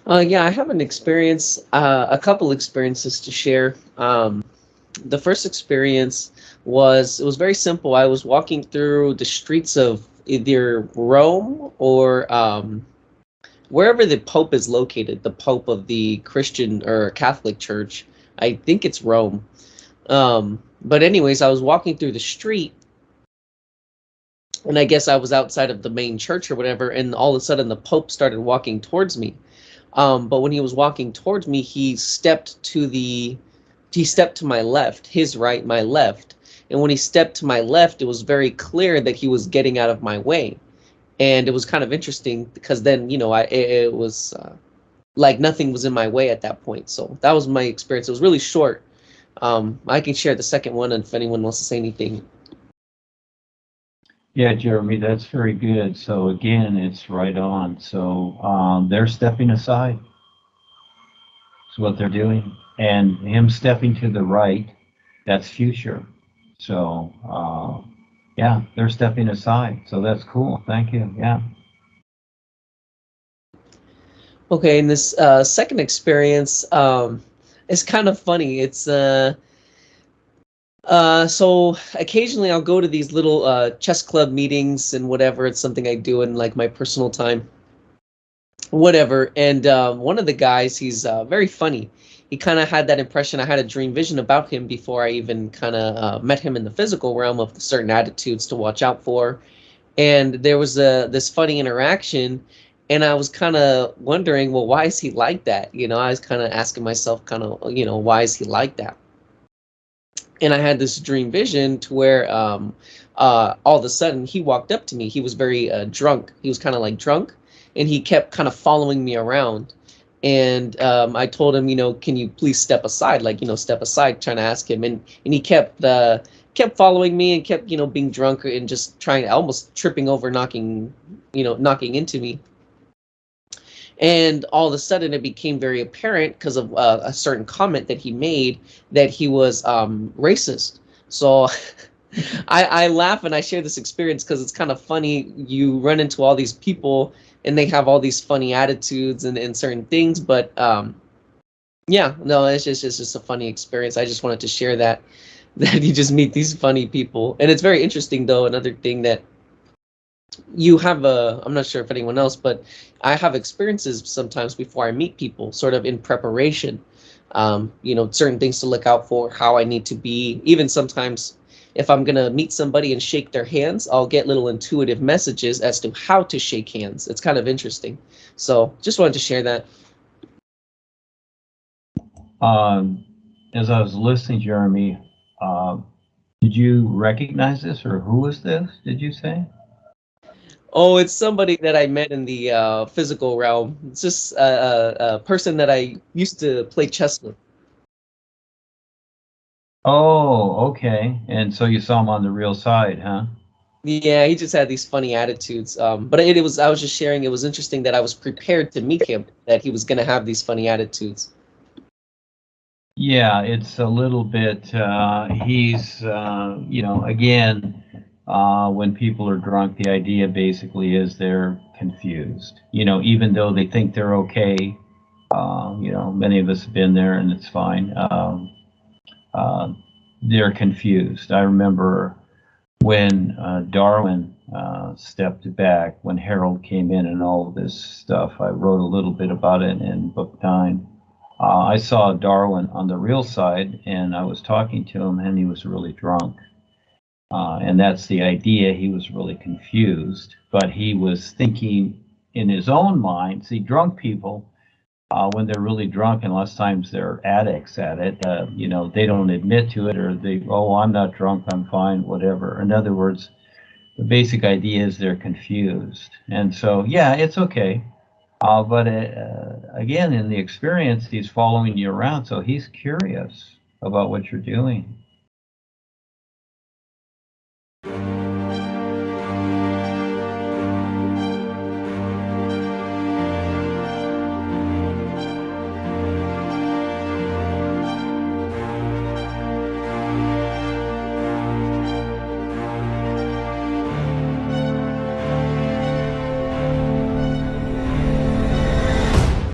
Yeah, I have an experience, a couple experiences to share. The first experience was, it was very simple. I was walking through the streets of either Rome or wherever the Pope is located, the Pope of the Christian or Catholic Church. I think it's Rome. But anyways, I was walking through the street, and I guess I was outside of the main church or whatever, and all of a sudden the Pope started walking towards me. But when he was walking towards me, he stepped to my left, his right, my left. And when he stepped to my left, it was very clear that he was getting out of my way. And it was kind of interesting because then, it was like nothing was in my way at that point. So that was my experience. It was really short. I can share the second one if anyone wants to say anything. Yeah, Jeremy, that's very good. So again, it's right on. So they're stepping aside. That's what they're doing. And him stepping to the right, that's future. So yeah, they're stepping aside. So that's cool. Thank you. Yeah. Okay, and this second experience is kind of funny. It's so occasionally I'll go to these little chess club meetings and whatever. It's something I do in like my personal time, whatever. And one of the guys, he's very funny. He kind of had that impression. I had a dream vision about him before I even kind of met him in the physical realm, of certain attitudes to watch out for. And there was this funny interaction, and I was kind of wondering, well, why is he like that? I was kind of asking myself, kind of, why is he like that? And I had this dream vision to where all of a sudden he walked up to me. He was very drunk. He was kind of like drunk, and he kept kind of following me around. And I told him, can you please step aside, like, step aside, trying to ask him. And he kept following me and kept, being drunk and just trying, almost tripping over, knocking into me. And all of a sudden it became very apparent because of a certain comment that he made, that he was racist. So I laugh and I share this experience because it's kind of funny. You run into all these people and they have all these funny attitudes and certain things, but yeah, no, it's just a funny experience. I just wanted to share that you just meet these funny people. And it's very interesting, though, another thing that you have I'm not sure if anyone else, but I have experiences sometimes before I meet people, sort of in preparation. Certain things to look out for, how I need to be. Even sometimes if I'm gonna meet somebody and shake their hands, I'll get little intuitive messages as to how to shake hands. It's kind of interesting. So just wanted to share that. As I was listening, Jeremy, did you recognize this, or who is this, did you say? Oh, it's somebody that I met in the physical realm. It's just a person that I used to play chess with. Oh, okay. And so you saw him on the real side, huh? Yeah, he just had these funny attitudes. But it was, I was just sharing, it was interesting that I was prepared to meet him, that he was going to have these funny attitudes. Yeah, it's a little bit, he's, again, when people are drunk, the idea basically is they're confused. Even though they think they're okay, many of us have been there and it's fine. They're confused. I remember when Darwin stepped back, when Harold came in and all of this stuff. I wrote a little bit about it in book 9. I saw Darwin on the real side, and I was talking to him, and he was really drunk. And that's the idea. He was really confused, but he was thinking in his own mind. See, drunk people, when they're really drunk, and lots of times they're addicts at it, they don't admit to it, or I'm not drunk, I'm fine, whatever. In other words, the basic idea is they're confused. And so, yeah, it's okay. But again, in the experience, he's following you around, so he's curious about what you're doing.